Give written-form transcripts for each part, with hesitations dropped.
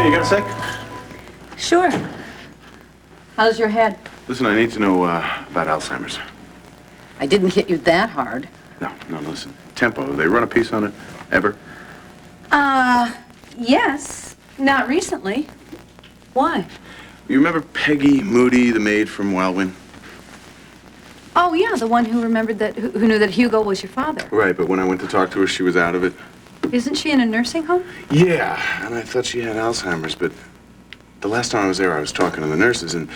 Hey, you got a sec? Sure. How's your head? Listen, I need to know about Alzheimer's. I didn't hit you that hard. No, listen. Tempo, they run a piece on it, ever? Yes. Not recently. Why? You remember Peggy Moody, the maid from Wildwind? Oh, yeah, the one who remembered that, who knew that Hugo was your father. Right, but when I went to talk to her, she was out of it. Isn't she in a nursing home? Yeah, and I thought she had Alzheimer's, but the last time I was there, I was talking to the nurses, and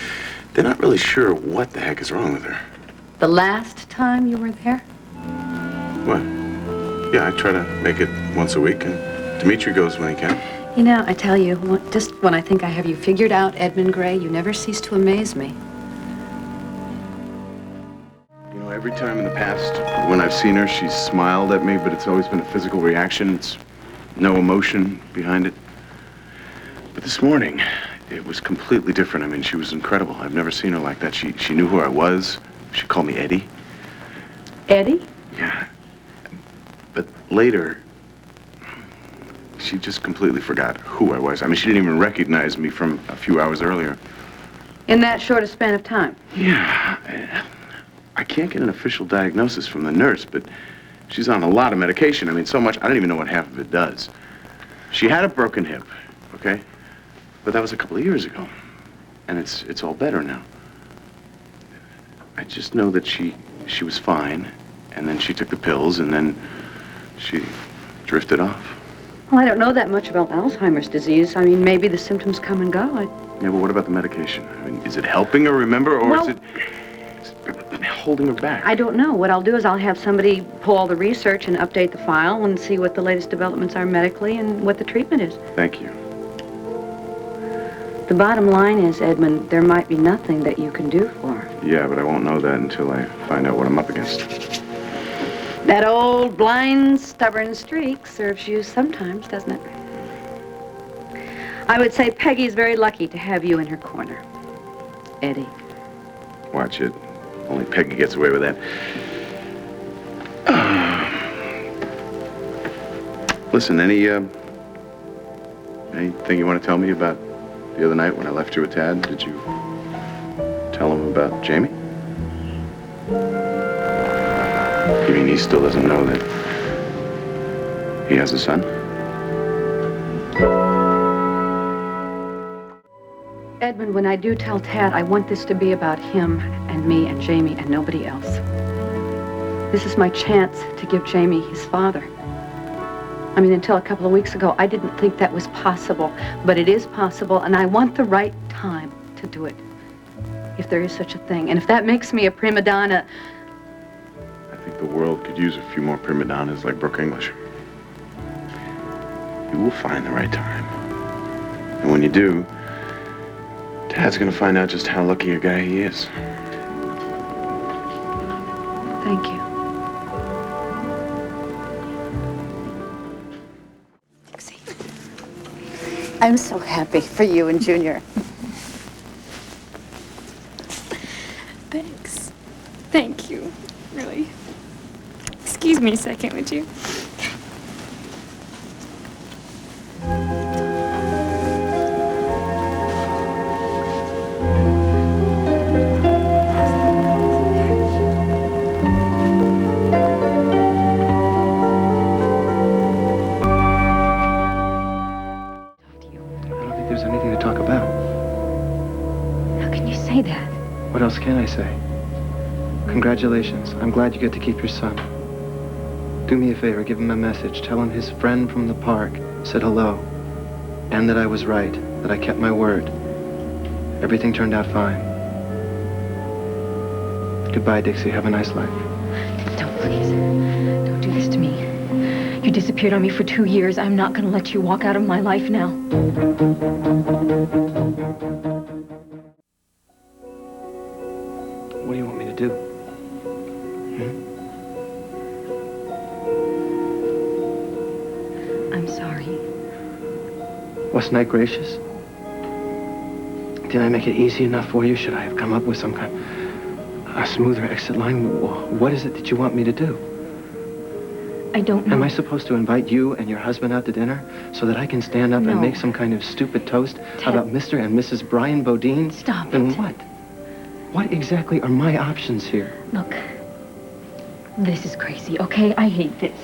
they're not really sure what the heck is wrong with her. The last time you were there? What? Yeah, I try to make it once a week, and Dimitri goes when he can. You know, I tell you, just when I think I have you figured out, Edmund Grey, you never cease to amaze me. You know, every time in the past, when I've seen her, she's smiled at me, but it's always been a physical reaction. It's no emotion behind it. But this morning, it was completely different. I mean, she was incredible. I've never seen her like that. She knew who I was. She called me Eddie. Eddie? Yeah. But later, she just completely forgot who I was. I mean, she didn't even recognize me from a few hours earlier. In that short a span of time? Yeah. I can't get an official diagnosis from the nurse, but she's on a lot of medication. I mean, so much, I don't even know what half of it does. She had a broken hip, okay? But that was a couple of years ago. And it's all better now. I just know that she was fine, and then she took the pills, and then she drifted off. Well, I don't know that much about Alzheimer's disease. I mean, maybe the symptoms come and go. Yeah, but what about the medication? I mean, is it helping her remember, or is it holding her back? I don't know. What I'll do is I'll have somebody pull all the research and update the file and see what the latest developments are medically and what the treatment is. Thank you. The bottom line is, Edmund, there might be nothing that you can do for her. Yeah, but I won't know that until I find out what I'm up against. That old, blind, stubborn streak serves you sometimes, doesn't it? I would say Peggy's very lucky to have you in her corner. Eddie. Watch it. Only Peggy gets away with that. Listen, anything you want to tell me about the other night when I left you with Tad? Did you tell him about Jamie? You mean he still doesn't know that he has a son? Edmund, when I do tell Tad, I want this to be about him and me and Jamie and nobody else. This is my chance to give Jamie his father. I mean, until a couple of weeks ago, I didn't think that was possible, but it is possible, and I want the right time to do it, if there is such a thing. And if that makes me a prima donna... I think the world could use a few more prima donnas like Brooke English. You will find the right time. And when you do, Tad's gonna find out just how lucky a guy he is. Thank you. Dixie, I'm so happy for you and Junior. Thanks. Thank you, really. Excuse me a second, would you? What else can I say? Congratulations. I'm glad you get to keep your son. Do me a favor, give him a message. Tell him his friend from the park said hello. And that I was right, that I kept my word. Everything turned out fine. Goodbye, Dixie. Have a nice life. Don't, please. Don't do this to me. You disappeared on me for 2 years. I'm not going to let you walk out of my life now. What do you want me to do? I'm sorry. Wasn't I gracious? Did I make it easy enough for you? Should I have come up with some kind of a smoother exit line? What is it that you want me to do? I don't know. Am I supposed to invite you and your husband out to dinner so that I can stand up and No. make some kind of stupid toast Ted. about Mr. and Mrs. Brian Bodine? Stop Then it. what? What exactly are my options here? Look, this is crazy, okay? I hate this.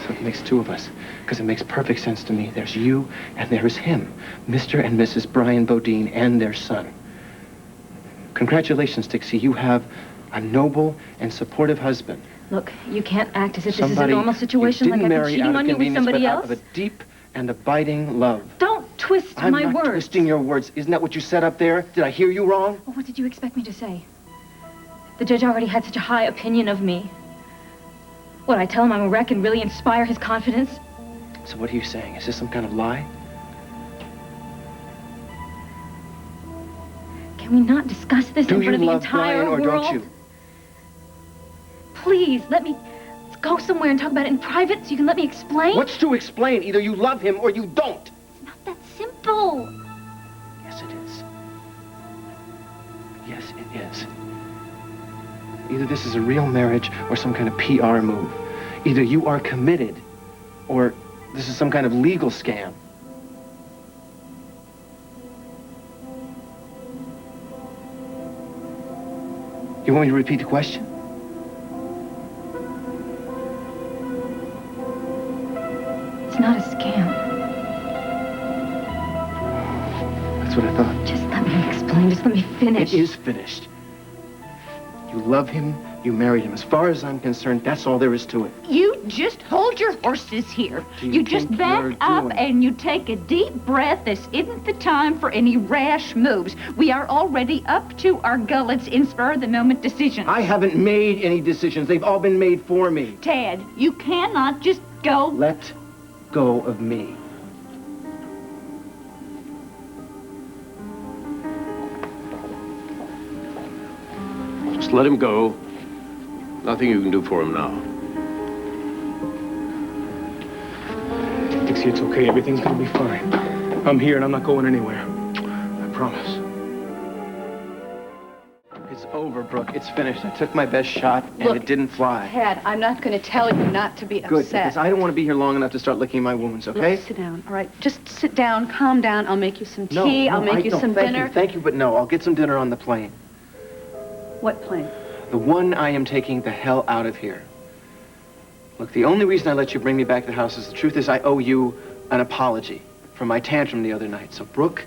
So it makes two of us, because it makes perfect sense to me. There's you and there's him, Mr. and Mrs. Brian Bodine and their son. Congratulations, Dixie. You have a noble and supportive husband. Look, you can't act as if this is a Somebody normal situation, you like didn't I've been marry cheating out of on you with convenience, somebody but else. out of a deep and abiding love. Don't twist I'm my not words. twisting your words. Isn't that what you said up there? Did I hear you wrong? Well, what did you expect me to say? The judge already had such a high opinion of me. Would I tell him I'm a wreck and really inspire his confidence? So what are you saying? Is this some kind of lie? Can we not discuss this Do in you front of the love entire Brian or world? don't you? Please, let's go somewhere and talk about it in private so you can let me explain. What's to explain? Either you love him or you don't. It's not that simple. Yes, it is. Yes, it is. Either this is a real marriage or some kind of PR move. Either you are committed or this is some kind of legal scam. You want me to repeat the question? It's not a scam. That's what I thought. Just let me explain. Just let me finish. It is finished. You love him, you married him. As far as I'm concerned, that's all there is to it. You just hold your horses here. Do you just think back you're up doing- and you take a deep breath. This isn't the time for any rash moves. We are already up to our gullets in spur-of-the-moment decisions. I haven't made any decisions. They've all been made for me. Ted, you cannot just go. Let go of me. Just let him go. Nothing you can do for him now. Dixie, it's okay. Everything's gonna be fine. I'm here and I'm not going anywhere. I promise. It's over, Brooke. It's finished. I took my best shot, and Look, it didn't fly. Ted, I'm not going to tell you not to be Good, upset. because I don't want to be here long enough to start licking my wounds, okay? Look, sit down, all right? Just sit down, calm down. I'll make you some No, tea. no, I'll make you no, some thank dinner. Thank you, but no. I'll get some dinner on the plane. What plane? The one I am taking the hell out of here. Look, the only reason I let you bring me back to the house is the truth is I owe you an apology for my tantrum the other night. So, Brooke,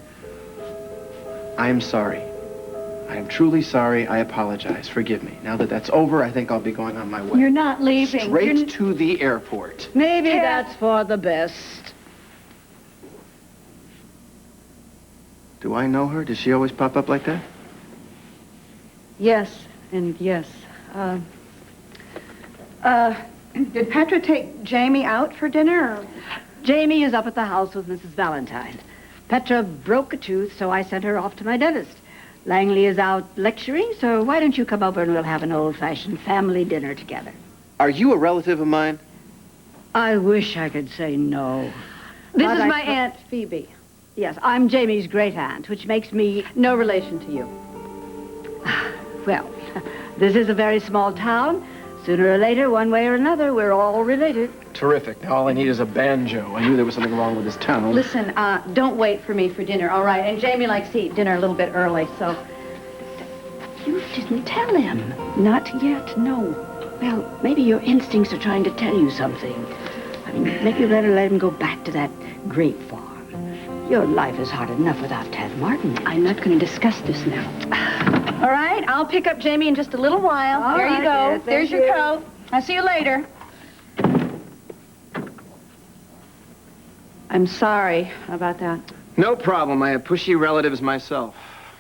I am sorry. I am truly sorry. I apologize. Forgive me. Now that that's over, I think I'll be going on my way. You're not leaving. Straight to the airport. Maybe That's for the best. Do I know her? Does she always pop up like that? Yes, and yes. Did Petra take Jamie out for dinner? Or? Jamie is up at the house with Mrs. Valentine. Petra broke a tooth, so I sent her off to my dentist. Langley is out lecturing, so why don't you come over and we'll have an old-fashioned family dinner together. Are you a relative of mine? I wish I could say no. This But is I my thought- Aunt Phoebe. Yes, I'm Jamie's great-aunt, which makes me... No relation to you. Well, this is a very small town. Sooner or later, one way or another, we're all related. Terrific. Now all I need is a banjo. I knew there was something wrong with this town. Listen, don't wait for me for dinner, all right? And Jamie likes to eat dinner a little bit early, so... You didn't tell him. Not yet, no. Well, maybe your instincts are trying to tell you something. I mean, maybe you better let him go back to that grape farm. Your life is hard enough without Tad Martin. I'm not going to discuss this now. All right, I'll pick up Jamie in just a little while. All there you right, go. yes, There's thank your you. coat. I'll see you later. I'm sorry about that. No problem. I have pushy relatives myself.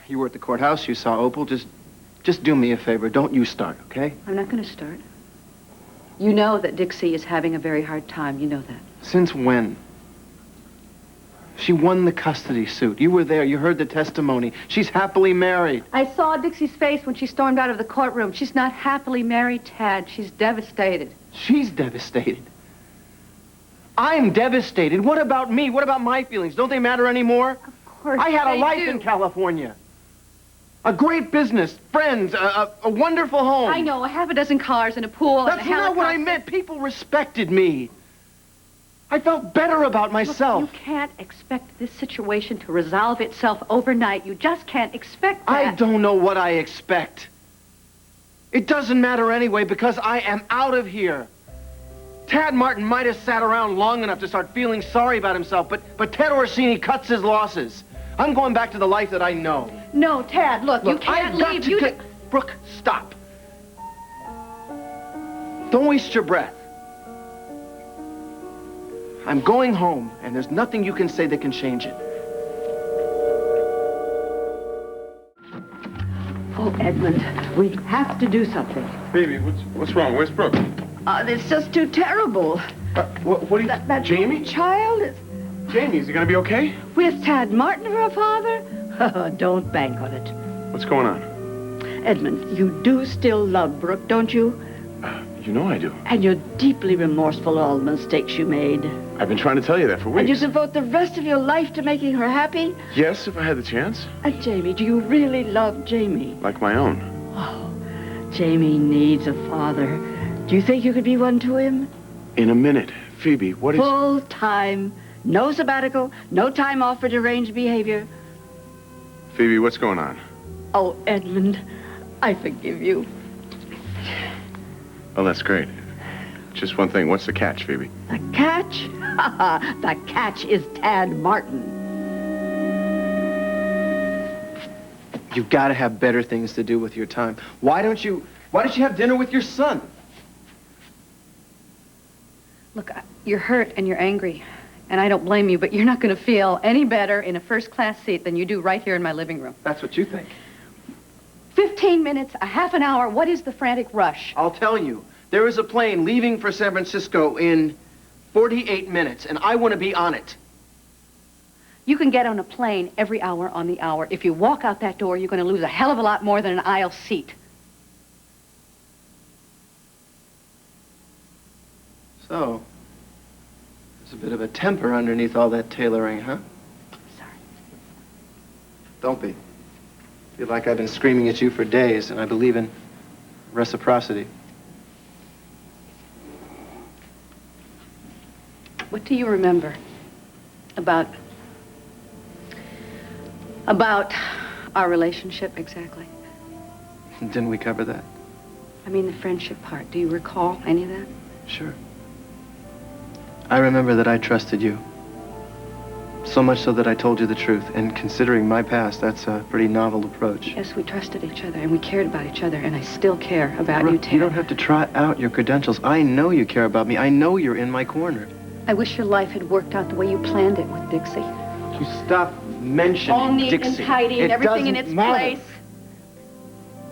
You were at the courthouse. You saw Opal. Just do me a favor. Don't you start, okay? I'm not going to start. You know that Dixie is having a very hard time. You know that. Since when? She won the custody suit. You were there. You heard the testimony. She's happily married. I saw Dixie's face when she stormed out of the courtroom. She's not happily married, Tad. She's devastated. She's devastated. I'm devastated. What about me? What about my feelings? Don't they matter anymore? Of course I had a they life do. in California. A great business, friends, a wonderful home. I know, a half a dozen cars and a pool and a That's not what I helicopter. meant. People respected me. I felt better about myself. Look, you can't expect this situation to resolve itself overnight. You just can't expect that. I don't know what I expect. It doesn't matter anyway because I am out of here. Tad Martin might have sat around long enough to start feeling sorry about himself, but Ted Orsini cuts his losses. I'm going back to the life that I know. No, Tad, look, you can't leave. Brooke, stop. Don't waste your breath. I'm going home, and there's nothing you can say that can change it. Oh, Edmund, we have to do something. Baby, what's wrong? Where's Brooke? It's just too terrible. What do you... That Jamie? child is Jamie, is he gonna be okay? with Tad Martin for a father? Don't bank on it. What's going on? Edmund, you do still love Brooke, don't you? You know I do. And you're deeply remorseful for all the mistakes you made. I've been trying to tell you that for weeks. And you devote the rest of your life to making her happy? Yes, if I had the chance. And Jamie, do you really love Jamie? Like my own. Oh, Jamie needs a father. Do you think you could be one to him? In a minute. Phoebe, what is... Full time. No sabbatical. No time off for deranged behavior. Phoebe, what's going on? Oh, Edmund, I forgive you. Oh, that's great. Just one thing. What's the catch, Phoebe? The catch? The catch is Tad Martin. You've got to have better things to do with your time. Why don't you have dinner with your son? Look, you're hurt and you're angry, and I don't blame you, but you're not going to feel any better in a first-class seat than you do right here in my living room. That's what you think. 15 minutes, a half an hour, what is the frantic rush? I'll tell you. There is a plane leaving for San Francisco in 48 minutes, and I want to be on it. You can get on a plane every hour on the hour. If you walk out that door, you're going to lose a hell of a lot more than an aisle seat. So, there's a bit of a temper underneath all that tailoring, huh? Sorry. Don't be. I feel like I've been screaming at you for days, and I believe in reciprocity. What do you remember about our relationship exactly? Didn't we cover that? I mean, the friendship part. Do you recall any of that? Sure. I remember that I trusted you. So much so that I told you the truth. And considering my past, that's a pretty novel approach. Yes, we trusted each other, and we cared about each other, and I still care about Brooke, you, Tad. you don't have to trot out your credentials. I know you care about me. I know you're in my corner. I wish your life had worked out the way you planned it with Dixie. You stop mentioning All neat Dixie. and tidy and It everything in doesn't its matter. place.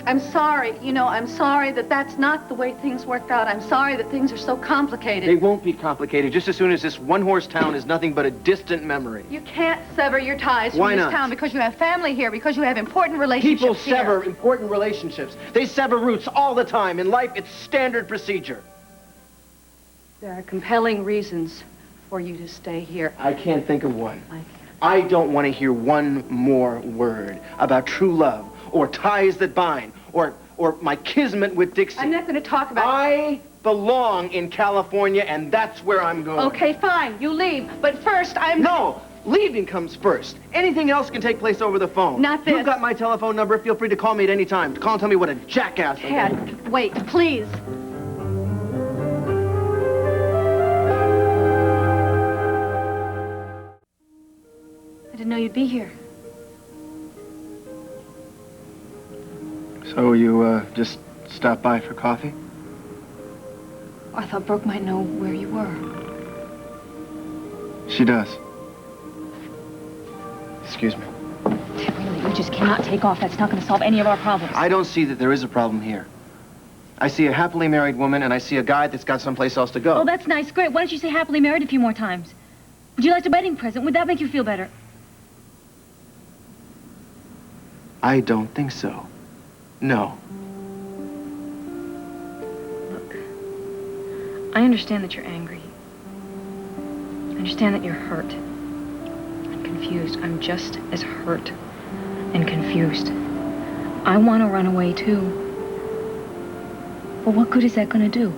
I'm sorry, I'm sorry that that's not the way things worked out. I'm sorry that things are so complicated. They won't be complicated just as soon as this one-horse town is nothing but a distant memory. You can't sever your ties Why from this not? town because you have family here, because you have important relationships People here. sever important relationships. They sever roots all the time. In life, it's standard procedure. There are compelling reasons for you to stay here. I can't think of one. I can't. I don't want to hear one more word about true love or ties that bind or my kismet with Dixie. I'm not going to talk about I belong in California, and that's where I'm going. Okay, fine. You leave. But first, No, leaving comes first. Anything else can take place over the phone. Not this. You've got my telephone number. Feel free to call me at any time. Call and tell me what a jackass I am. Tad, wait, please. I didn't know you'd be here. So you just stopped by for coffee? I thought Brooke might know where you were. She does. Excuse me. Really, we just cannot take off. That's not going to solve any of our problems. I don't see that there is a problem here. I see a happily married woman, and I see a guy that's got someplace else to go. Oh, that's nice. Great. Why don't you say happily married a few more times? Would you like a wedding present? Would that make you feel better? I don't think so. No. Look, I understand that you're angry. I understand that you're hurt and confused. I'm just as hurt and confused. I want to run away, too. But what good is that going to do?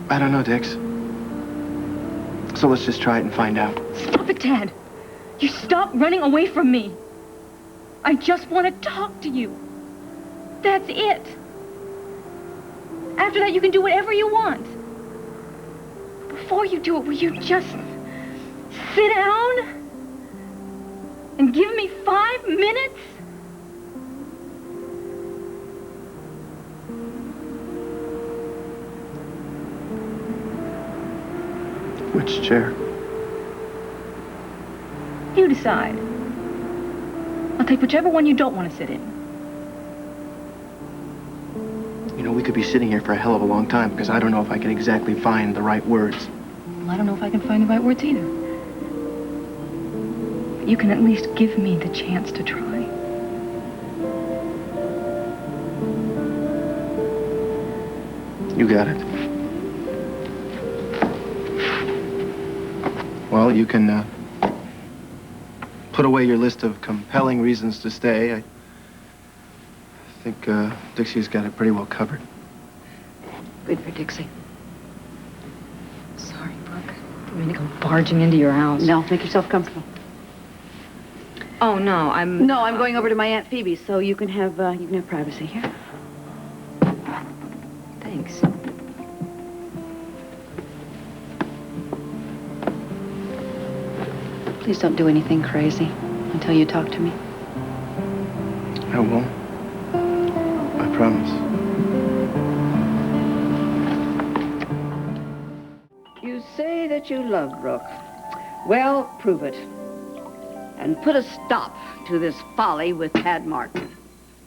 I don't know, Dix. So let's just try it and find out. Stop it, Tad. You stop running away from me. I just want to talk to you. That's it. After that, you can do whatever you want. Before you do it, will you just sit down and give me 5 minutes? Which chair? You decide. I'll take whichever one you don't want to sit in. You know, we could be sitting here for a hell of a long time because I don't know if I can exactly find the right words. Well, I don't know if I can find the right words either. But you can at least give me the chance to try. You got it. Well, you can put away your list of compelling reasons to stay. I think Dixie's got it pretty well covered. Good for Dixie. Sorry, Brooke. I mean to go barging into your house. No, make yourself comfortable. Oh, no, I'm going over to my Aunt Phoebe, so you can have privacy here. Thanks. Please don't do anything crazy until you talk to me. I will. I promise. You say that you love Brooke. Well, prove it. And put a stop to this folly with Tad Martin.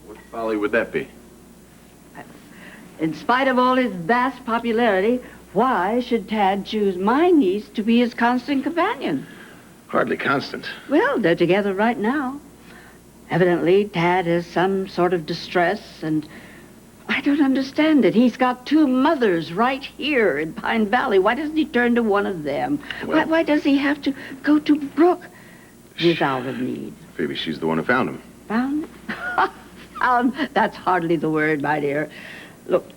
What folly would that be? In spite of all his vast popularity, why should Tad choose my niece to be his constant companion? Hardly constant. Well, they're together right now. Evidently, Tad has some sort of distress, and I don't understand it. He's got 2 mothers right here in Pine Valley. Why doesn't he turn to one of them? Well, Why does he have to go to Brooke? He's out of need. Phoebe, she's the one who found him. Found? Found? That's hardly the word, my dear. Look,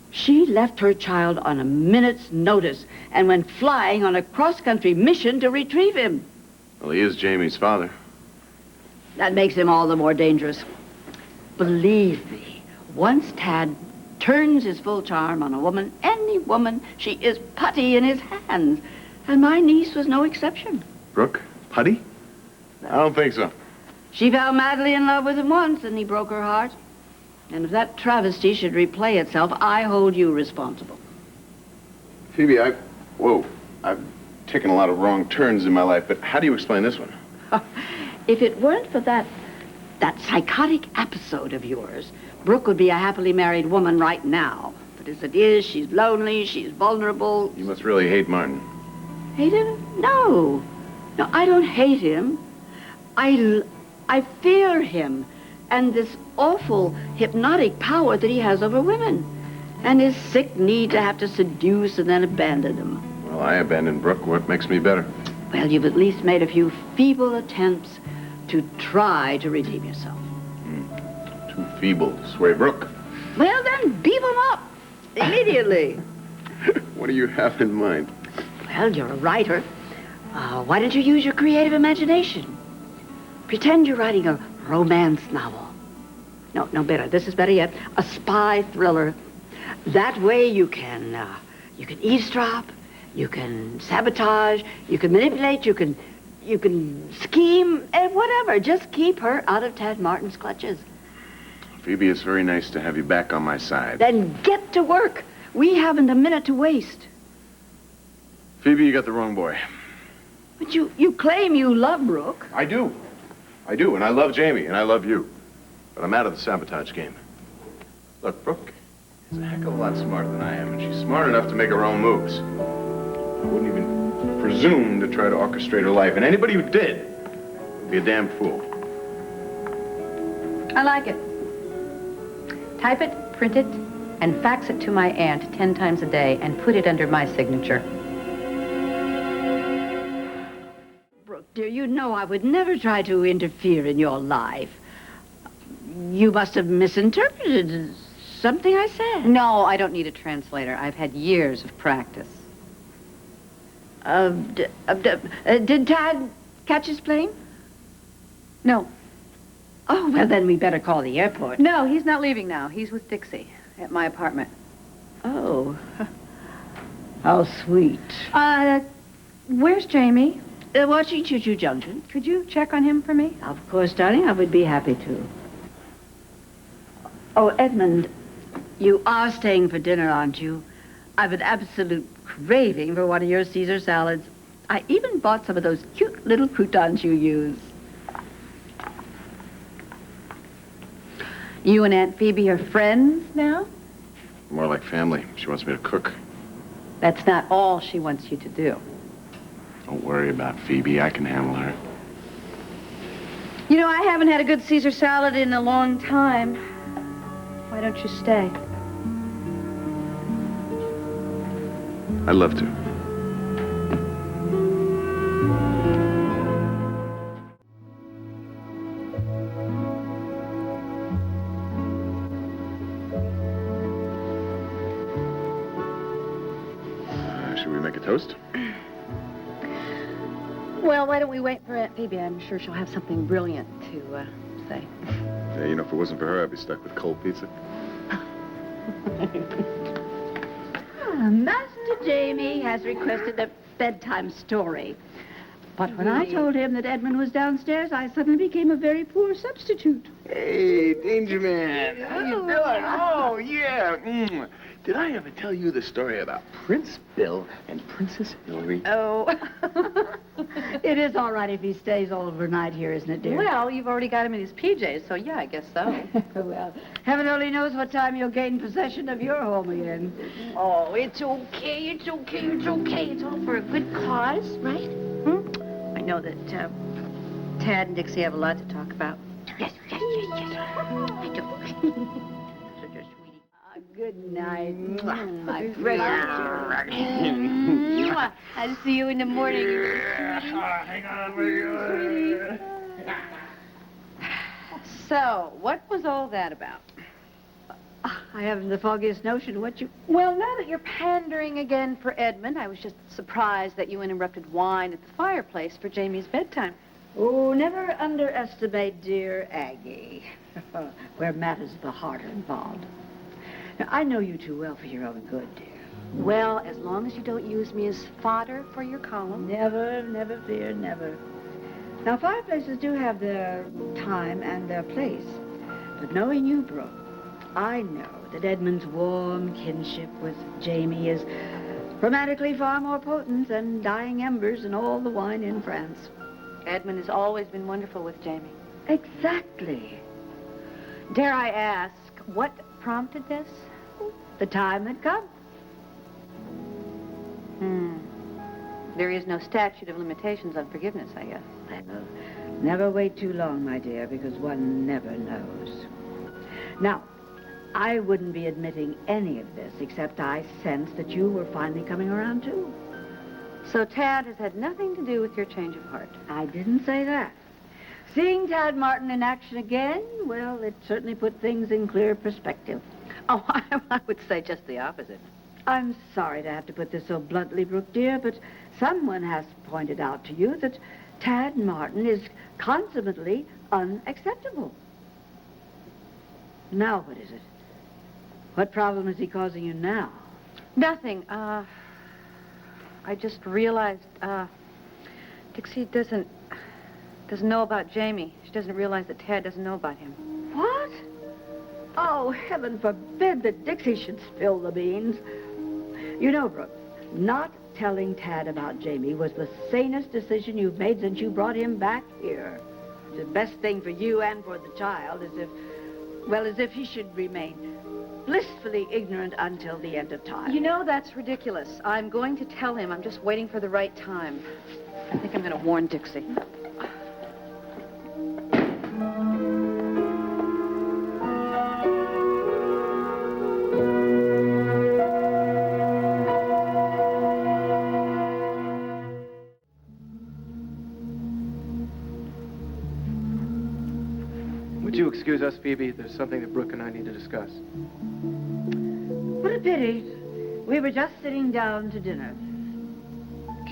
she left her child on a minute's notice and went flying on a cross-country mission to retrieve him. Well, he is Jamie's father. That makes him all the more dangerous. Believe me, once Tad turns his full charm on a woman, any woman, she is putty in his hands. And my niece was no exception. Brooke? Putty? I don't think so. She fell madly in love with him once, and he broke her heart. And if that travesty should replay itself, I hold you responsible. Phoebe, I've taken a lot of wrong turns in my life, but how do you explain this one? If it weren't for that psychotic episode of yours, Brooke would be a happily married woman right now. But as it is, she's lonely, she's vulnerable. You must really hate Martin. Hate him? No. No, I don't hate him. I fear him and this awful hypnotic power that he has over women. And his sick need to have to seduce and then abandon them. Well, I abandoned Brooke. What makes me better? Well, you've at least made a few feeble attempts to try to redeem yourself. Too feeble to sway Brooke. Well, then, beef him up immediately. What do you have in mind? Well, you're a writer. Why don't you use your creative imagination? Pretend you're writing a romance novel. No, better. This is better yet. A spy thriller. That way you can eavesdrop, you can sabotage, you can manipulate, you can scheme, and whatever. Just keep her out of Tad Martin's clutches. Phoebe, it's very nice to have you back on my side. Then get to work. We haven't a minute to waste. Phoebe, you got the wrong boy. But you claim you love Brooke. I do, and I love Jamie, and I love you. But I'm out of the sabotage game. Look, Brooke is a heck of a lot smarter than I am, and she's smart enough to make her own moves. I wouldn't even presume to try to orchestrate her life, and anybody who did would be a damn fool. I like it. Type it, print it, and fax it to my aunt 10 times a day and put it under my signature. Brooke, dear, you know I would never try to interfere in your life. You must have misinterpreted something I said. No, I don't need a translator. I've had years of practice. Did Tad catch his plane? No. Oh, well, then we better call the airport. No, he's not leaving now. He's with Dixie at my apartment. Oh. How sweet. Where's Jamie? Watching Choo-Choo Junction. Could you check on him for me? Of course, darling, I would be happy to. Oh, Edmund, you are staying for dinner, aren't you? I've an absolute craving for one of your Caesar salads. I even bought some of those cute little croutons you use. You and Aunt Phoebe are friends now? More like family. She wants me to cook. That's not all she wants you to do. Don't worry about Phoebe. I can handle her. You know, I haven't had a good Caesar salad in a long time. Why don't you stay? I'd love to. Should we make a toast? Well, why don't we wait for Aunt Phoebe? I'm sure she'll have something brilliant to say. Yeah, you know, if it wasn't for her, I'd be stuck with cold pizza. Master Jamie has requested a bedtime story. But when I told him that Edmund was downstairs, I suddenly became a very poor substitute. Hey, Danger Man. How you doing? Oh, yeah. Did I ever tell you the story about Prince Bill and Princess Hillary? Oh. It is all right if he stays all overnight here, isn't it, dear? Well, you've already got him in his PJs, so yeah, I guess so. Well, heaven only knows what time you'll gain possession of your home again. Oh, it's okay, it's okay, it's okay. It's all for a good cause, right? I know that Tad and Dixie have a lot to talk about. Yes. I do. Such a sweetie. Good night, my precious. I'll see you in the morning. Hang on, So, what was all that about? I haven't the foggiest notion what you... Well, now that you're pandering again for Edmund, I was just surprised that you interrupted wine at the fireplace for Jamie's bedtime. Oh, never underestimate dear Aggie, where matters of the heart are involved. Now, I know you too well for your own good, dear. Well, as long as you don't use me as fodder for your column. Never fear, never. Now, fireplaces do have their time and their place. But knowing you, Brooke, I know that Edmund's warm kinship with Jamie is romantically far more potent than dying embers and all the wine in France. Edmund has always been wonderful with Jamie. Exactly. Dare I ask, what prompted this? The time had come. There is no statute of limitations on forgiveness, I guess. Well, never wait too long, my dear, because one never knows. Now, I wouldn't be admitting any of this, except I sense that you were finally coming around, too. So Tad has had nothing to do with your change of heart. I didn't say that. Seeing Tad Martin in action again, well, it certainly put things in clear perspective. Oh, I would say just the opposite. I'm sorry to have to put this so bluntly, Brooke, dear, but someone has pointed out to you that Tad Martin is consummately unacceptable. Now what is it? What problem is he causing you now? Nothing. I just realized, Dixie doesn't know about Jamie. She doesn't realize that Tad doesn't know about him. What? Oh, heaven forbid that Dixie should spill the beans. You know, Brooke, not telling Tad about Jamie was the sanest decision you've made since you brought him back here. The best thing for you and for the child is as if he should remain blissfully ignorant until the end of time. You know, that's ridiculous. I'm going to tell him. I'm just waiting for the right time. I think I'm going to warn Dixie. Would you excuse us, Phoebe? There's something that Brooke and I need to discuss. What a pity. We were just sitting down to dinner.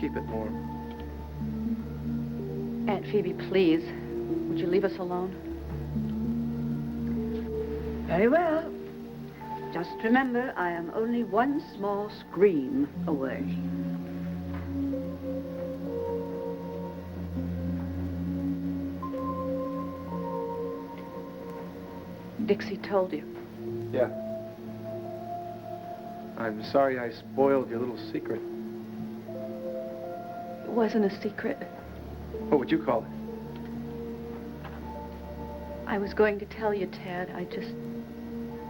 keep it warm. Aunt Phoebe, please, would you leave us alone? Very well. Just remember, I am only one small scream away. Dixie told you. Yeah. I'm sorry I spoiled your little secret. It wasn't a secret. What would you call it? I was going to tell you, Tad.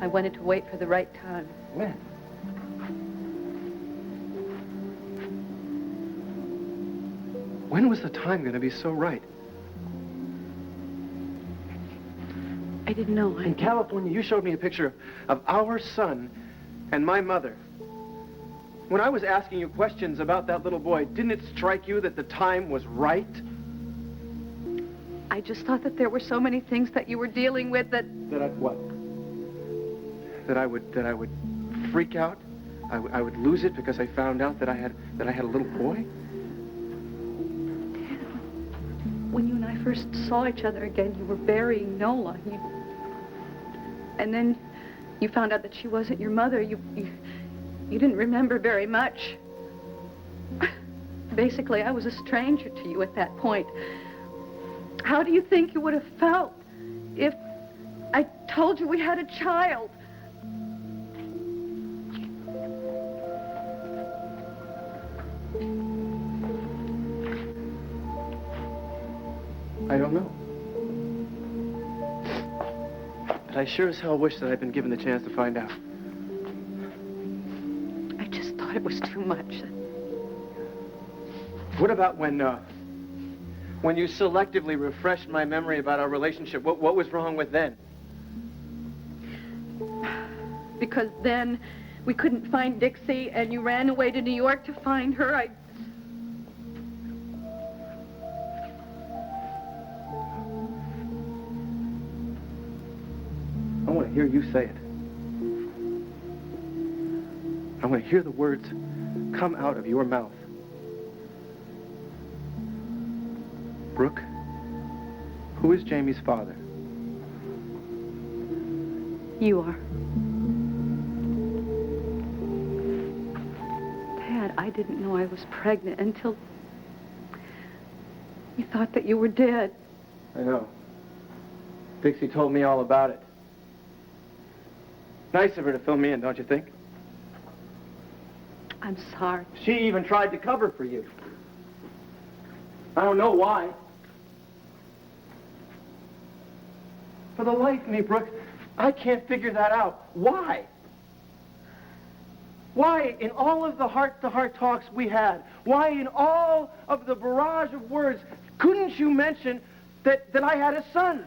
I wanted to wait for the right time. When? When was the time going to be so right? I didn't know. In California, you showed me a picture of our son and my mother. When I was asking you questions about that little boy, didn't it strike you that the time was right? I just thought that there were so many things that you were dealing with that... That I what? That I would freak out? I would lose it because I found out that I had a little boy? When you and I first saw each other again, you were burying Nola. And then you found out that she wasn't your mother. You didn't remember very much. Basically, I was a stranger to you at that point. How do you think you would have felt if I told you we had a child? I don't know. But I sure as hell wish that I'd been given the chance to find out. I just thought it was too much. What about when you selectively refreshed my memory about our relationship? What was wrong with then? Because then we couldn't find Dixie and you ran away to New York to find her. I want to hear you say it. I want to hear the words come out of your mouth. Brooke, who is Jamie's father? You are. Tad, I didn't know I was pregnant until you thought that you were dead. I know. Dixie told me all about it. Nice of her to fill me in, don't you think? I'm sorry. She even tried to cover for you. I don't know why. For the life of me, Brooke, I can't figure that out. Why? Why, in all of the heart-to-heart talks we had, why in all of the barrage of words, couldn't you mention that I had a son?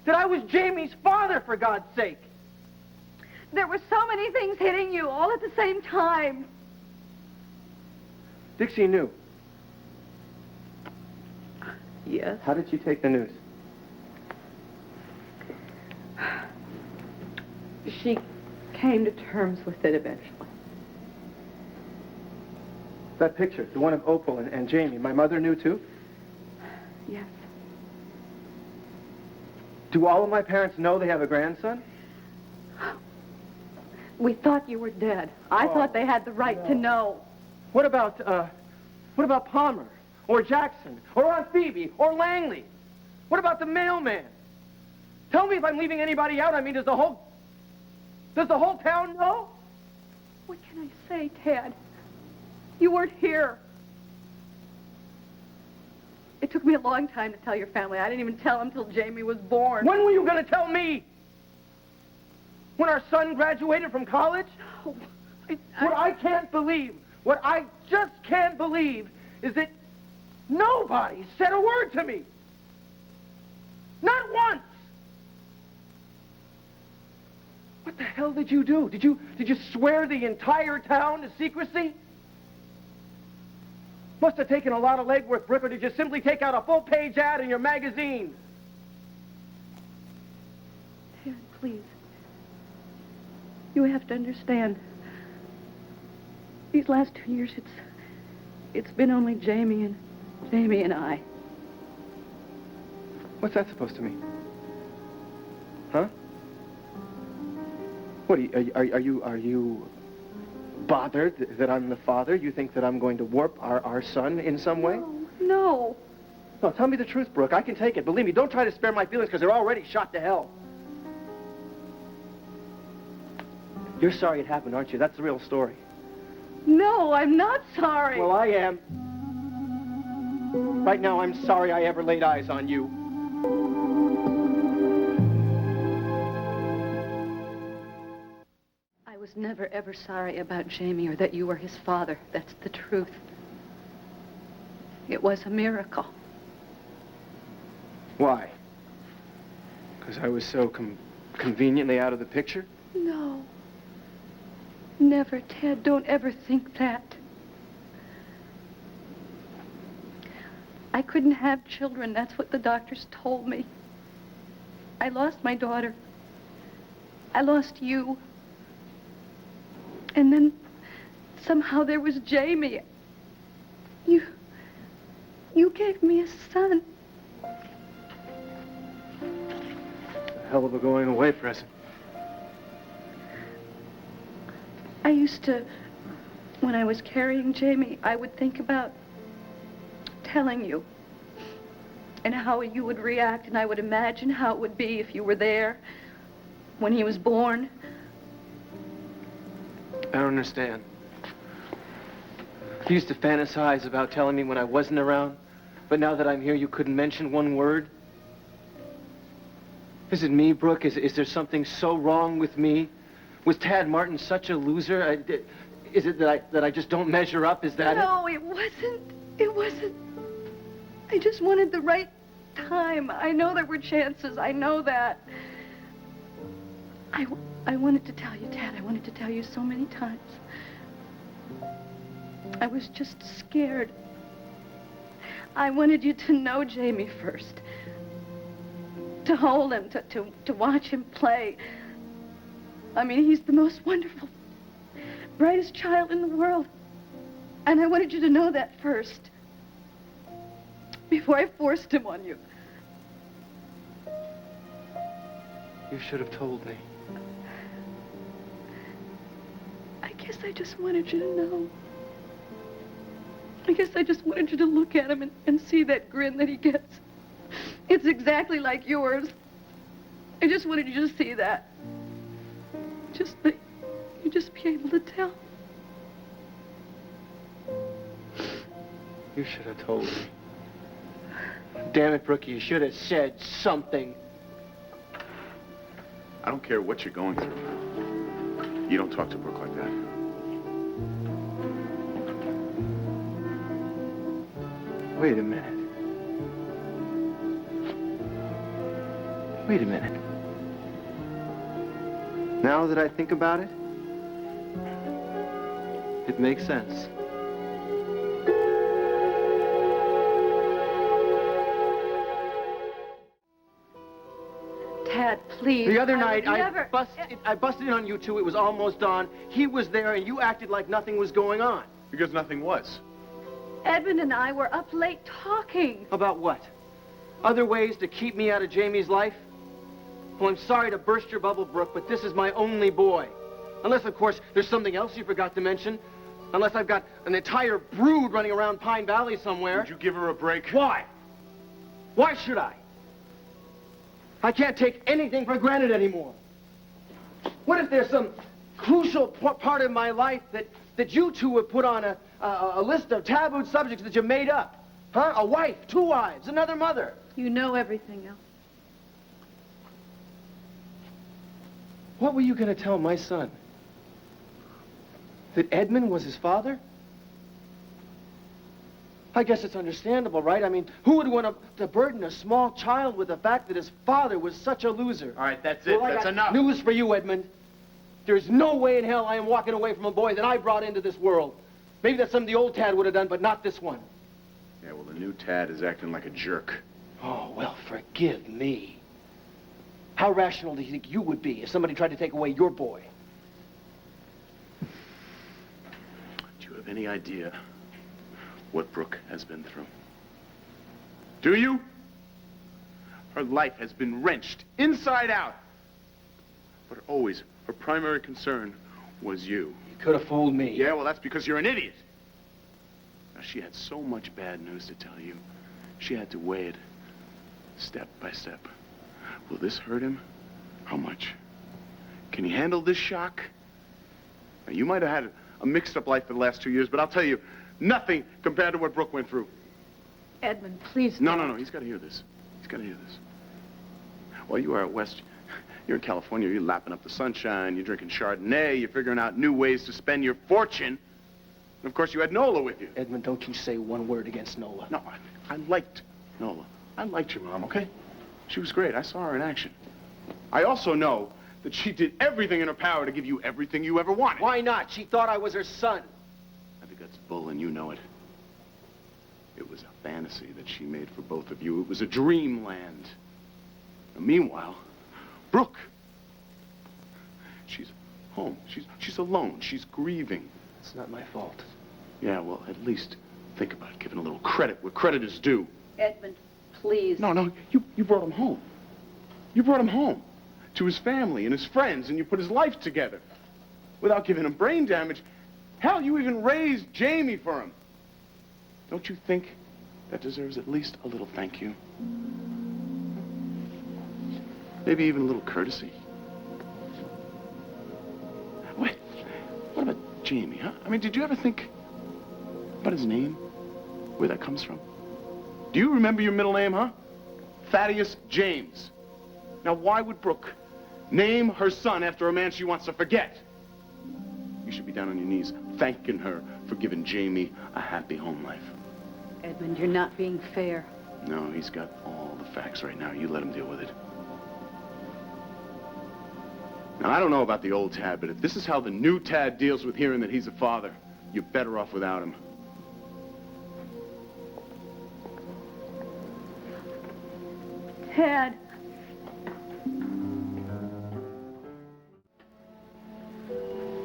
That I was Jamie's father, for God's sake? There were so many things hitting you all at the same time. Dixie knew. Yes. How did she take the news? She came to terms with it eventually. That picture, the one of Opal and Jamie, my mother knew too? Yes. Do all of my parents know they have a grandson? We thought you were dead. I thought they had the right to know. What about Palmer? Or Jackson? Or Aunt Phoebe? Or Langley? What about the mailman? Tell me if I'm leaving anybody out. I mean, does the whole town know? What can I say, Tad? You weren't here. It took me a long time to tell your family. I didn't even tell them till Jamie was born. When were you going to tell me? When our son graduated from college? Oh, What I can't believe, what I just can't believe is that nobody said a word to me. Not once. What the hell did you do? Did you swear the entire town to secrecy? Must have taken a lot of legwork, Brooke, or did you simply take out a full-page ad in your magazine? Tad, please. You have to understand. These last 2 years, It's been only Jamie and I. What's that supposed to mean? Huh? What, are you bothered that I'm the father? You think that I'm going to warp our son in some way? No. No, tell me the truth, Brooke. I can take it. Believe me, don't try to spare my feelings because they're already shot to hell. You're sorry it happened, aren't you? That's the real story. No, I'm not sorry. Well, I am. Right now, I'm sorry I ever laid eyes on you. I was never, ever sorry about Jamie or that you were his father. That's the truth. It was a miracle. Why? Because I was so conveniently out of the picture? No. Never, Ted. Don't ever think that. I couldn't have children. That's what the doctors told me. I lost my daughter. I lost you. And then somehow there was Jamie. You gave me a son. A hell of a going away present. I used to, when I was carrying Jamie, I would think about telling you and how you would react, and I would imagine how it would be if you were there when he was born. I don't understand. You used to fantasize about telling me when I wasn't around, but now that I'm here, you couldn't mention one word? Is it me, Brooke? Is there something so wrong with me? Was Tad Martin such a loser? Is it that I just don't measure up? Is that it? No, it wasn't. It wasn't. I just wanted the right time. I know there were chances. I know that. I wanted to tell you, Tad. I wanted to tell you so many times. I was just scared. I wanted you to know Jamie first. To hold him, to watch him play. I mean, he's the most wonderful, brightest child in the world. And I wanted you to know that first. Before I forced him on you. You should have told me. I guess I just wanted you to know. I guess I just wanted you to look at him and see that grin that he gets. It's exactly like yours. I just wanted you to see that. Just that you just be able to tell. You should have told me. Damn it, Brookie, you should have said something. I don't care what you're going through. You don't talk to Brooke like that. Wait a minute. Wait a minute. Now that I think about it, it makes sense. Tad, please. The other night, I busted in on you two. It was almost dawn. He was there, and you acted like nothing was going on. Because nothing was. Edmund and I were up late talking. About what? Other ways to keep me out of Jamie's life? Well, I'm sorry to burst your bubble, Brooke, but this is my only boy. Unless, of course, there's something else you forgot to mention. Unless I've got an entire brood running around Pine Valley somewhere. Would you give her a break? Why? Why should I? I can't take anything for granted anymore. What if there's some crucial part of my life that you two would put on a list of taboo subjects that you made up? Huh? A wife, 2 wives, another mother. You know everything else. What were you going to tell my son? That Edmund was his father? I guess it's understandable, right? I mean, who would want to burden a small child with the fact that his father was such a loser? All right, that's it. Well, That's I got enough. News for you, Edmund. There's no way in hell I am walking away from a boy that I brought into this world. Maybe that's something the old Tad would have done, but not this one. Yeah, well, the new Tad is acting like a jerk. Oh, well, forgive me. How rational do you think you would be if somebody tried to take away your boy? Do you have any idea what Brooke has been through? Do you? Her life has been wrenched inside out. But always, her primary concern was you. You could have fooled me. Yeah, well, that's because you're an idiot. Now, she had so much bad news to tell you. She had to weigh it step by step. Will this hurt him? How much? Can he handle this shock? Now, you might have had a mixed-up life for the last 2 years, but I'll tell you, nothing compared to what Brooke went through. Edmund, please No, don't. no, no, he's got to hear this. He's got to hear this. While you are out west, you're in California, you're lapping up the sunshine, you're drinking Chardonnay, you're figuring out new ways to spend your fortune. And, of course, you had Nola with you. Edmund, don't you say one word against Nola. No, I liked Nola. I liked your mom, okay? She was great. I saw her in action. I also know that she did everything in her power to give you everything you ever wanted. Why not? She thought I was her son. I think that's bull, and you know it. It was a fantasy that she made for both of you. It was a dreamland. And meanwhile, Brooke, she's home. She's alone. She's grieving. It's not my fault. Yeah, well, at least think about giving a little credit where credit is due. Edmund, please. No, you brought him home. You brought him home to his family and his friends, and you put his life together without giving him brain damage. Hell, you even raised Jamie for him. Don't you think that deserves at least a little thank you? Maybe even a little courtesy. Wait, what about Jamie, huh? I mean, did you ever think about his name? Where that comes from? Do you remember your middle name, huh? Thaddeus James. Now, why would Brooke name her son after a man she wants to forget? You should be down on your knees thanking her for giving Jamie a happy home life. Edmund, you're not being fair. No, he's got all the facts right now. You let him deal with it. Now, I don't know about the old Tad, but if this is how the new Tad deals with hearing that he's a father, you're better off without him. Tad.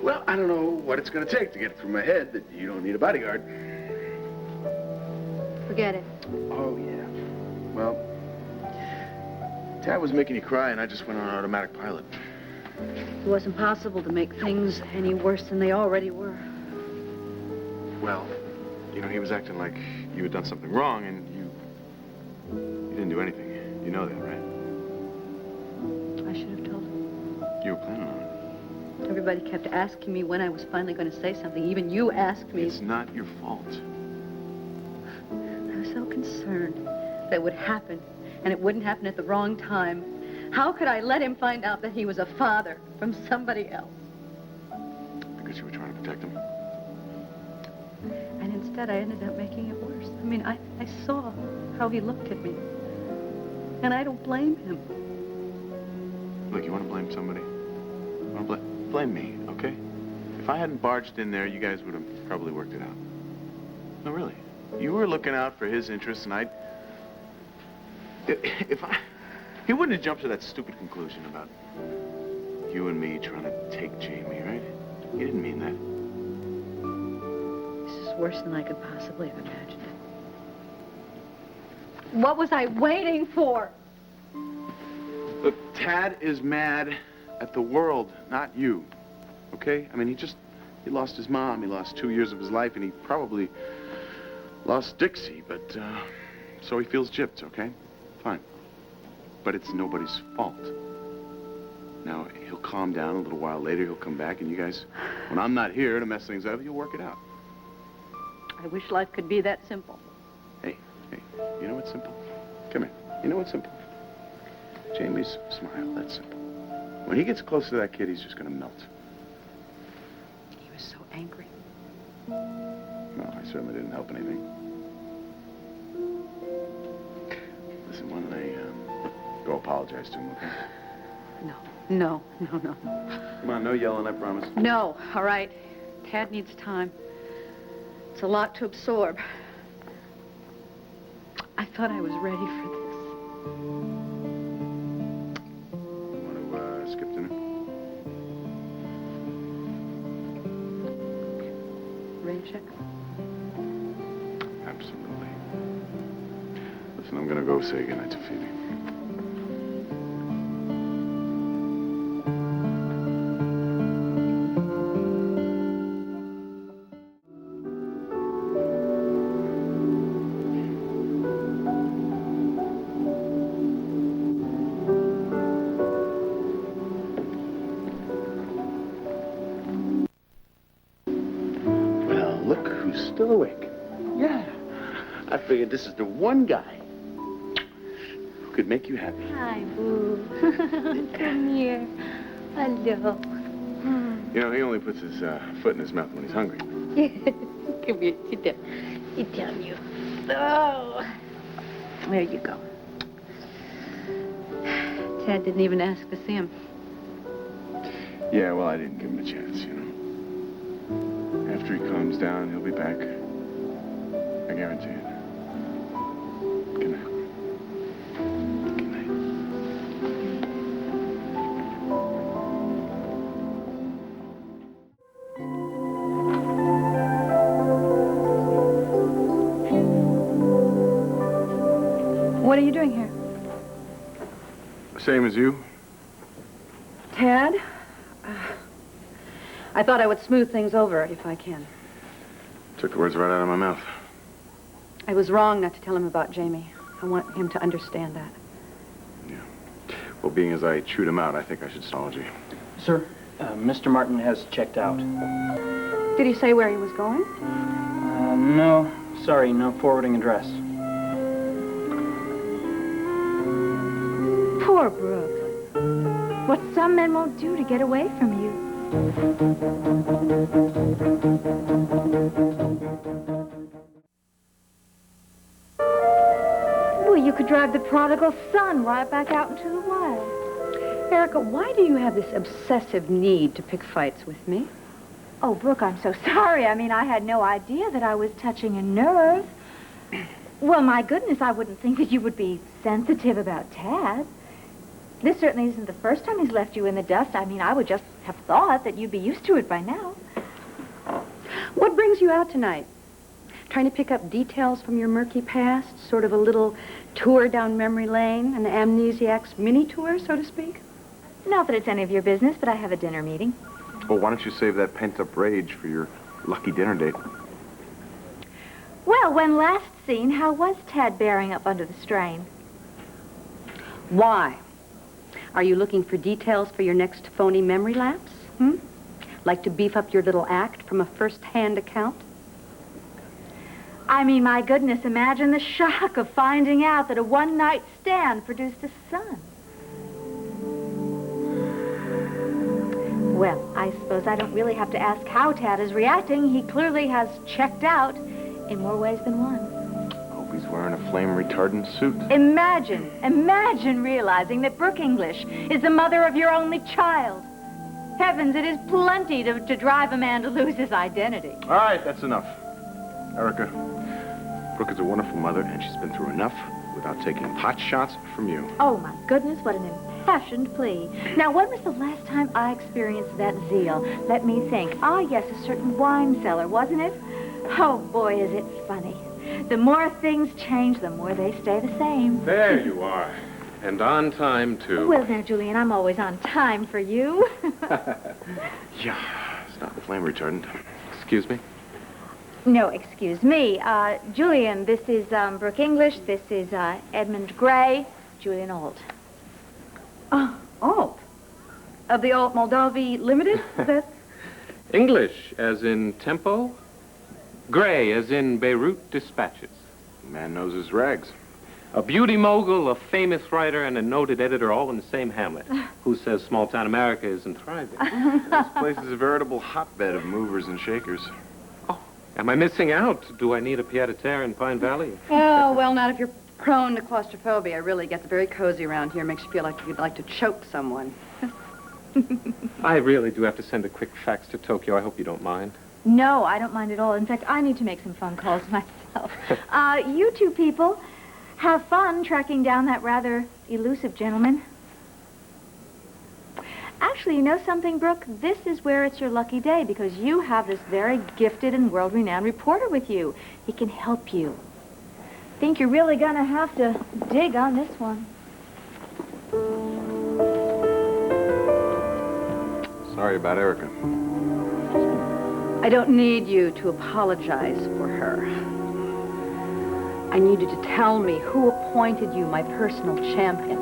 Well, I don't know what it's going to take to get it through my head that you don't need a bodyguard. Forget it. Oh, yeah. Well, Tad was making you cry, and I just went on automatic pilot. It wasn't possible to make things any worse than they already were. Well, you know, he was acting like you had done something wrong, and you didn't do anything. You know that, right? I should have told him. You were planning on it. Everybody kept asking me when I was finally going to say something. Even you asked me. It's not your fault. I was so concerned that it would happen, and it wouldn't happen at the wrong time. How could I let him find out that he was a father from somebody else? Because you were trying to protect him. And instead, I ended up making it worse. I mean, I saw how he looked at me. And I don't blame him. Look, you want to blame somebody? You want to blame me, okay? If I hadn't barged in there, you guys would have probably worked it out. No, really. You were looking out for his interests, and he wouldn't have jumped to that stupid conclusion about you and me trying to take Jamie, right? He didn't mean that. This is worse than I could possibly have imagined it. What was I waiting for? Look, Tad is mad at the world, not you. Okay? I mean, he lost his mom. He lost 2 years of his life, and he probably lost Dixie, but, so he feels gypped, okay? Fine. But it's nobody's fault. Now, he'll calm down a little while later. He'll come back, and you guys, when I'm not here to mess things up, you'll work it out. I wish life could be that simple. Hey, you know what's simple? Come here. You know what's simple? Jamie's smile, that's simple. When he gets close to that kid, he's just going to melt. He was so angry. No, I certainly didn't help anything. Listen, why don't I go apologize to him, okay? No. Come on, no yelling, I promise. No, all right. Tad needs time. It's a lot to absorb. I thought I was ready for this. Want to skip dinner? Rain check? and I'm gonna go say goodnight to Phoebe. Well, look who's still awake. Yeah. I figured this is the one guy who could make you happy. Hi, Boo. Come here. Hello. You know, he only puts his foot in his mouth when he's hungry. Come here. Sit down. Sit down, you. Oh. There you go. Tad didn't even ask to see him. Yeah, well, I didn't give him a chance, you know. After he calms down, he'll be back. I guarantee it. Good night. Good night. What are you doing here? Same as you. Tad? I thought I would smooth things over if I can. Took the words right out of my mouth. I was wrong not to tell him about Jamie. I want him to understand that. Yeah. Well, being as I chewed him out, I think I should apologize. Sir, Mr. Martin has checked out. Did he say where he was going? No. Sorry, no forwarding address. Poor Brooke. What some men won't do to get away from you. Well, you could drive the prodigal son right back out into the wild. Erica, why do you have this obsessive need to pick fights with me? Oh, Brooke, I'm so sorry. I mean, I had no idea that I was touching a nerve. Well, my goodness, I wouldn't think that you would be sensitive about Tad. This certainly isn't the first time he's left you in the dust. I mean, I would just have thought that you'd be used to it by now. What brings you out tonight? Trying to pick up details from your murky past? Sort of a little tour down memory lane, an amnesiac's mini tour, so to speak? Not that it's any of your business, but I have a dinner meeting. Well, why don't you save that pent-up rage for your lucky dinner date? Well, when last seen, how was Tad bearing up under the strain? Why? Are you looking for details for your next phony memory lapse? Like to beef up your little act from a first-hand account? I mean, my goodness, imagine the shock of finding out that a one-night stand produced a son. Well, I suppose I don't really have to ask how Tad is reacting. He clearly has checked out in more ways than one. Hope he's wearing a flame-retardant suit. Imagine realizing that Brooke English is the mother of your only child. Heavens, it is plenty to drive a man to lose his identity. All right, that's enough. Erica, Brooke is a wonderful mother, and she's been through enough without taking pot shots from you. Oh, my goodness, what an impassioned plea. Now, when was the last time I experienced that zeal? Let me think. Ah, yes, a certain wine cellar, wasn't it? Oh, boy, is it funny. The more things change, the more they stay the same. There you are. And on time, too. Well, now, Julian, I'm always on time for you. Yeah, it's not flame retardant. Excuse me? No, excuse me. Julian, this is Brooke English. This is Edmund Grey. Julian Alt. Oh, Alt. Of the Alt Moldavi Limited? That's... English, as in tempo. Grey, as in Beirut Dispatches. Man knows his rags. A beauty mogul, a famous writer, and a noted editor all in the same hamlet. Who says small-town America isn't thriving? This place is a veritable hotbed of movers and shakers. Oh, am I missing out? Do I need a pied-à-terre in Pine Valley? Oh, well, not if you're prone to claustrophobia. It really gets very cozy around here. Makes you feel like you'd like to choke someone. I really do have to send a quick fax to Tokyo. I hope you don't mind. No, I don't mind at all. In fact, I need to make some phone calls myself. You two people have fun tracking down that rather elusive gentleman. Actually, you know something, Brooke? This is where it's your lucky day because you have this very gifted and world-renowned reporter with you. He can help you. think you're really gonna have to dig on this one. Sorry about Erica. I don't need you to apologize for her. I need you to tell me who appointed you my personal champion.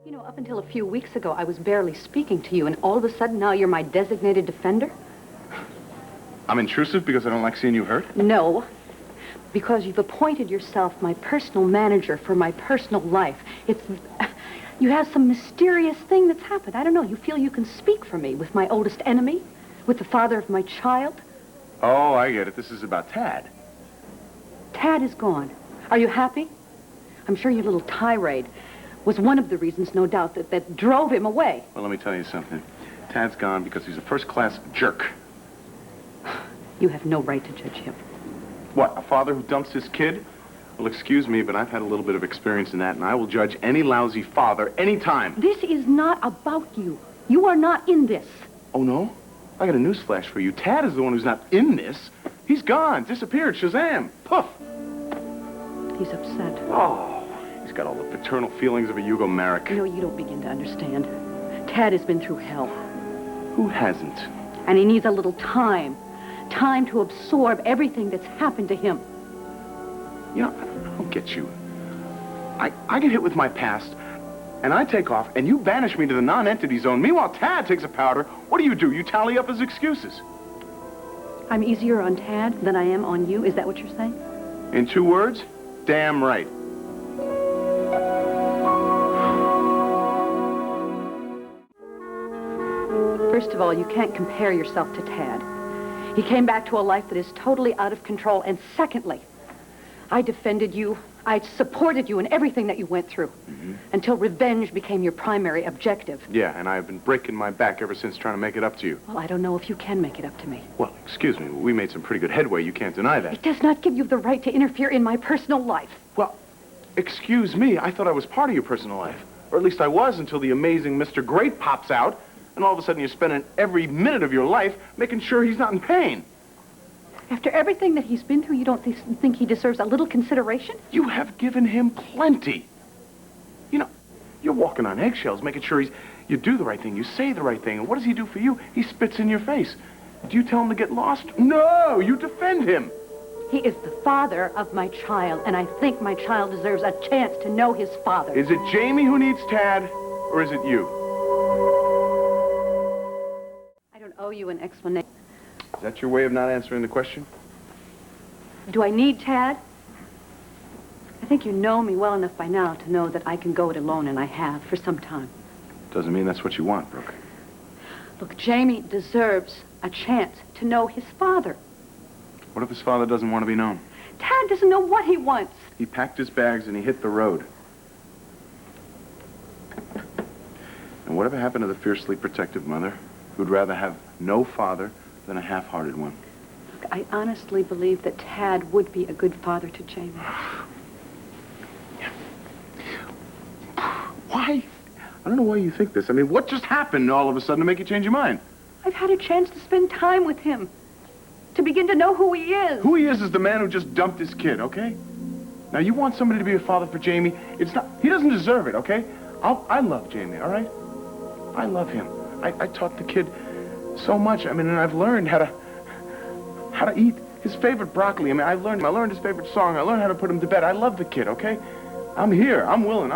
You know, up until a few weeks ago, I was barely speaking to you, and all of a sudden now you're my designated defender? I'm intrusive because I don't like seeing you hurt? No, because you've appointed yourself my personal manager for my personal life. You have some mysterious thing that's happened. I don't know. You feel you can speak for me with my oldest enemy, with the father of my child. Oh, I get it. This is about Tad. Tad is gone. Are you happy? I'm sure your little tirade was one of the reasons, no doubt, that drove him away. Well, let me tell you something. Tad's gone because he's a first-class jerk. You have no right to judge him. What, a father who dumps his kid? Well, excuse me, but I've had a little bit of experience in that, and I will judge any lousy father anytime. This is not about you. You are not in this. Oh, no? I got a news flash for you. Tad is the one who's not in this. He's gone, disappeared, Shazam, poof. He's upset. Oh, he's got all the paternal feelings of a Hugo Merrick. You know, you don't begin to understand. Tad has been through hell. Who hasn't? And he needs a little time. Time to absorb everything that's happened to him. You know, I don't get you. I get hit with my past, and I take off, and you banish me to the non-entity zone. Meanwhile, Tad takes a powder. What do? You tally up his excuses. I'm easier on Tad than I am on you. Is that what you're saying? In 2 words, damn right. First of all, you can't compare yourself to Tad. He came back to a life that is totally out of control. And secondly, I defended you. I supported you in everything that you went through until revenge became your primary objective. Yeah, and I've been breaking my back ever since trying to make it up to you. Well, I don't know if you can make it up to me. Well, excuse me, we made some pretty good headway. You can't deny that. It does not give you the right to interfere in my personal life. Well, excuse me, I thought I was part of your personal life. Or at least I was until the amazing Mr. Great pops out, and all of a sudden you're spending every minute of your life making sure he's not in pain. After everything that he's been through, you don't think he deserves a little consideration? You have given him plenty. You know, you're walking on eggshells, making sure you do the right thing, you say the right thing, and what does he do for you? He spits in your face. Do you tell him to get lost? No, you defend him. He is the father of my child, and I think my child deserves a chance to know his father. Is it Jamie who needs Tad, or is it you? I don't owe you an explanation. Is that your way of not answering the question? Do I need Tad? I think you know me well enough by now to know that I can go it alone, and I have for some time. Doesn't mean that's what you want, Brooke. Look, Jamie deserves a chance to know his father. What if his father doesn't want to be known? Tad doesn't know what he wants. He packed his bags and he hit the road. And whatever happened to the fiercely protective mother who'd rather have no father than a half-hearted one? Look, I honestly believe that Tad would be a good father to Jamie. Why? I don't know why you think this. I mean, what just happened all of a sudden to make you change your mind? I've had a chance to spend time with him, to begin to know who he is. Who he is the man who just dumped his kid, okay? Now, you want somebody to be a father for Jamie. It's not, he doesn't deserve it, okay? I love Jamie, all right? I love him. I taught the kid so much. I mean, and I've learned how to eat his favorite broccoli. I mean, I learned his favorite song. I learned how to put him to bed. I love the kid, okay? I'm here. I'm willing.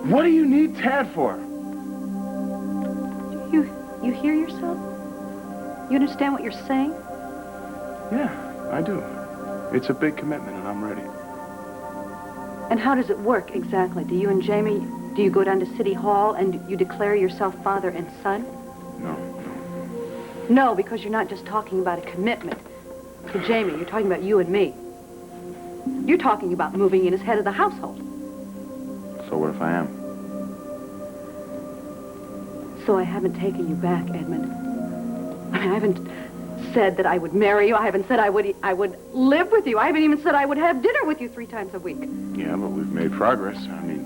What do you need Tad for? You hear yourself? You understand what you're saying? Yeah, I do. It's a big commitment, and I'm ready. And how does it work exactly? Do you and Jamie, do you go down to City Hall and you declare yourself father and son? No. No, because you're not just talking about a commitment to Jamie. You're talking about you and me. You're talking about moving in as head of the household. So what if I am? So I haven't taken you back, Edmund. I mean, I haven't said that I would marry you. I haven't said I would live with you. I haven't even said I would have dinner with you 3 times a week. Yeah, but we've made progress. I mean,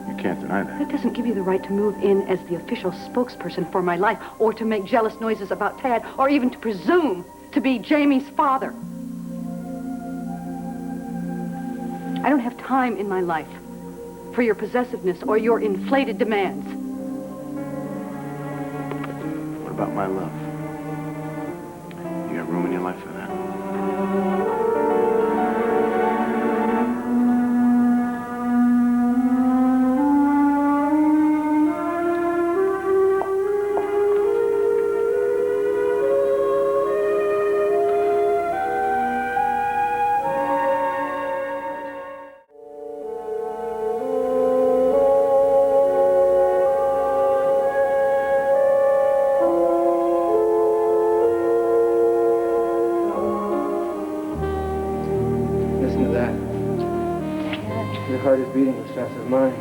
you can't deny that. That doesn't give you the right to move in as the official spokesperson for my life, or to make jealous noises about Tad, or even to presume to be Jamie's father. I don't have time in my life for your possessiveness or your inflated demands. What about my love? You got room in your life for that? Beating as fast as mine.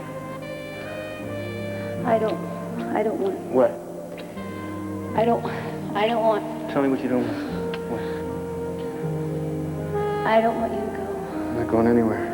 I don't want. What? I don't want. Tell me what you don't want. What? I don't want you to go. I'm not going anywhere.